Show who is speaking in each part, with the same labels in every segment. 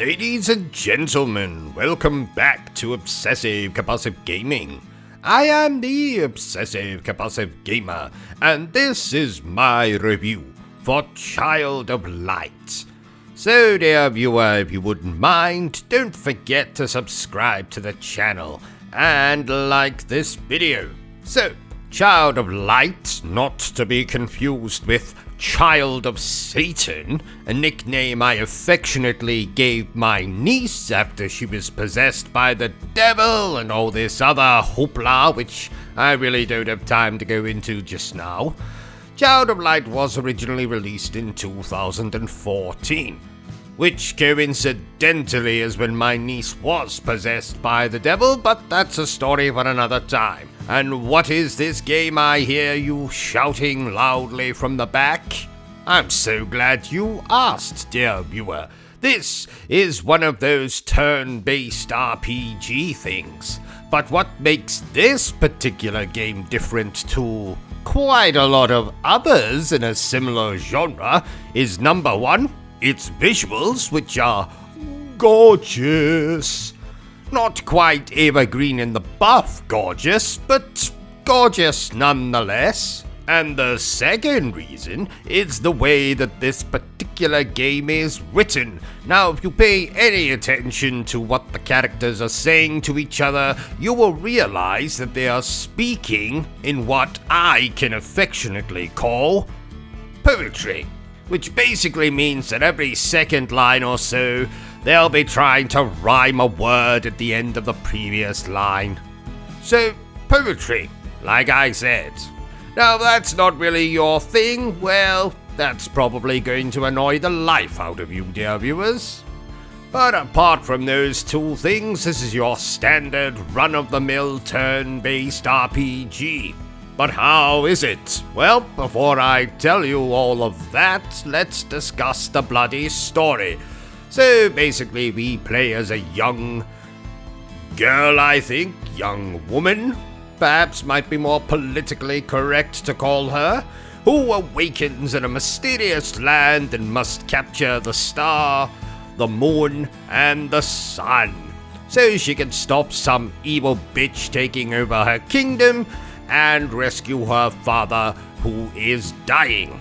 Speaker 1: Ladies and gentlemen, welcome back to Obsessive Compulsive Gaming. I am the Obsessive Compulsive Gamer, and this is my review for Child of Light. So dear viewer, if you wouldn't mind, don't forget to subscribe to the channel and like this video. So, Child of Light, not to be confused with Child of Satan, a nickname I affectionately gave my niece after she was possessed by the devil and all this other hoopla, which I really don't have time to go into just now. Child of Light was originally released in 2014, which coincidentally is when my niece was possessed by the devil, but that's a story for another time. And what is this game I hear you shouting loudly from the back? I'm so glad you asked, dear viewer. This is one of those turn-based RPG things. But what makes this particular game different to quite a lot of others in a similar genre is number one, its visuals, which are gorgeous. Not quite evergreen in the buff gorgeous, but gorgeous nonetheless. And the second reason is the way that this particular game is written. Now, if you pay any attention to what the characters are saying to each other, you will realize that they are speaking in what I can affectionately call poetry, which basically means that every second line or so, they'll be trying to rhyme a word at the end of the previous line. So, poetry, like I said. Now, that's not really your thing. Well, that's probably going to annoy the life out of you, dear viewers. But apart from those two things, this is your standard run-of-the-mill turn-based RPG. But how is it? Well, before I tell you all of that, let's discuss the bloody story. So basically, we play as a young girl, I think, young woman, perhaps might be more politically correct to call her, who awakens in a mysterious land and must capture the star, the moon, and the sun, so she can stop some evil bitch taking over her kingdom and rescue her father, who is dying.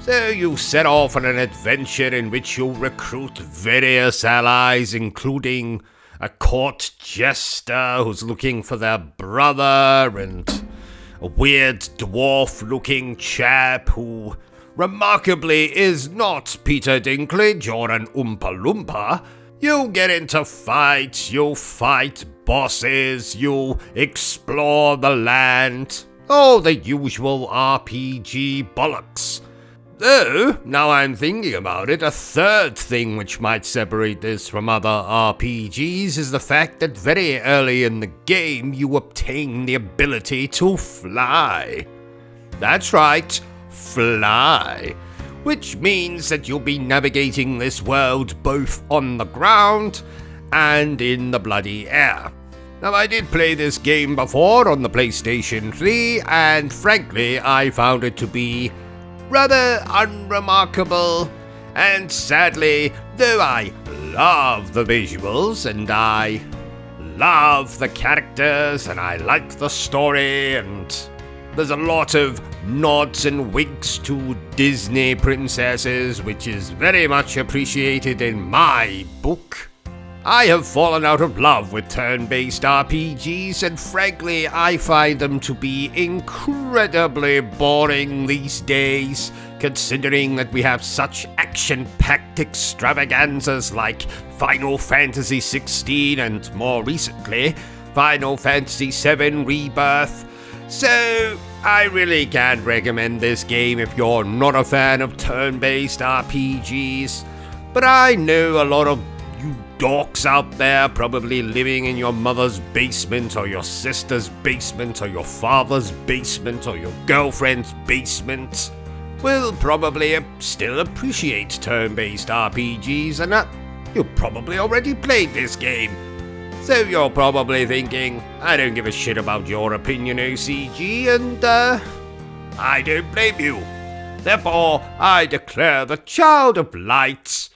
Speaker 1: So you set off on an adventure in which you recruit various allies, including a court jester who's looking for their brother, and a weird dwarf-looking chap who, remarkably, is not Peter Dinklage or an Oompa Loompa. You get into fights, you fight bosses, you explore the land, all the usual RPG bollocks. Though, now I'm thinking about it, a third thing which might separate this from other RPGs is the fact that very early in the game you obtain the ability to fly. That's right, fly. Which means that you'll be navigating this world both on the ground and in the bloody air. Now, I did play this game before on the PlayStation 3, and frankly, I found it to be rather unremarkable, and sadly, though I love the visuals, and I love the characters, and I like the story, and there's a lot of nods and winks to Disney princesses, which is very much appreciated in my book, I have fallen out of love with turn-based RPGs, and frankly, I find them to be incredibly boring these days, considering that we have such action-packed extravaganzas like Final Fantasy XVI and, more recently, Final Fantasy VII Rebirth. So, I really can't recommend this game if you're not a fan of turn-based RPGs, but I know a lot of you dorks out there probably living in your mother's basement or your sister's basement or your father's basement or your girlfriend's basement will probably still appreciate turn-based RPGs, and you probably already played this game. So you're probably thinking, I don't give a shit about your opinion, O.C.G, and I don't blame you. Therefore, I declare the Child of Light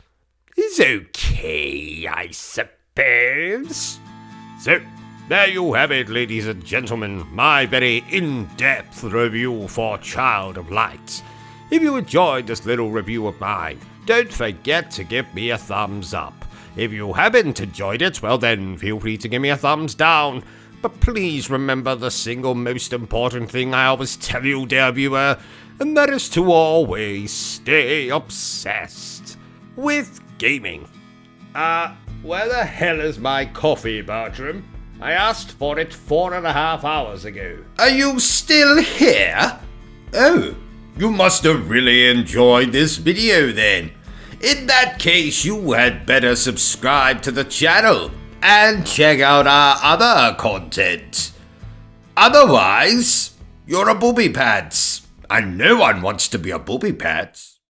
Speaker 1: is okay, I suppose. So, there you have it, ladies and gentlemen, my very in-depth review for Child of Light. If you enjoyed this little review of mine, don't forget to give me a thumbs up. If you haven't enjoyed it, well then, feel free to give me a thumbs down. But please remember the single most important thing I always tell you, dear viewer, and that is to always stay obsessed with gaming. Where the hell is my coffee, Bertrum? I asked for it 4.5 hours ago. Are you still here? Oh, you must have really enjoyed this video then. In that case, you had better subscribe to the channel and check out our other content. Otherwise, you're a booby pants, and no one wants to be a booby pants.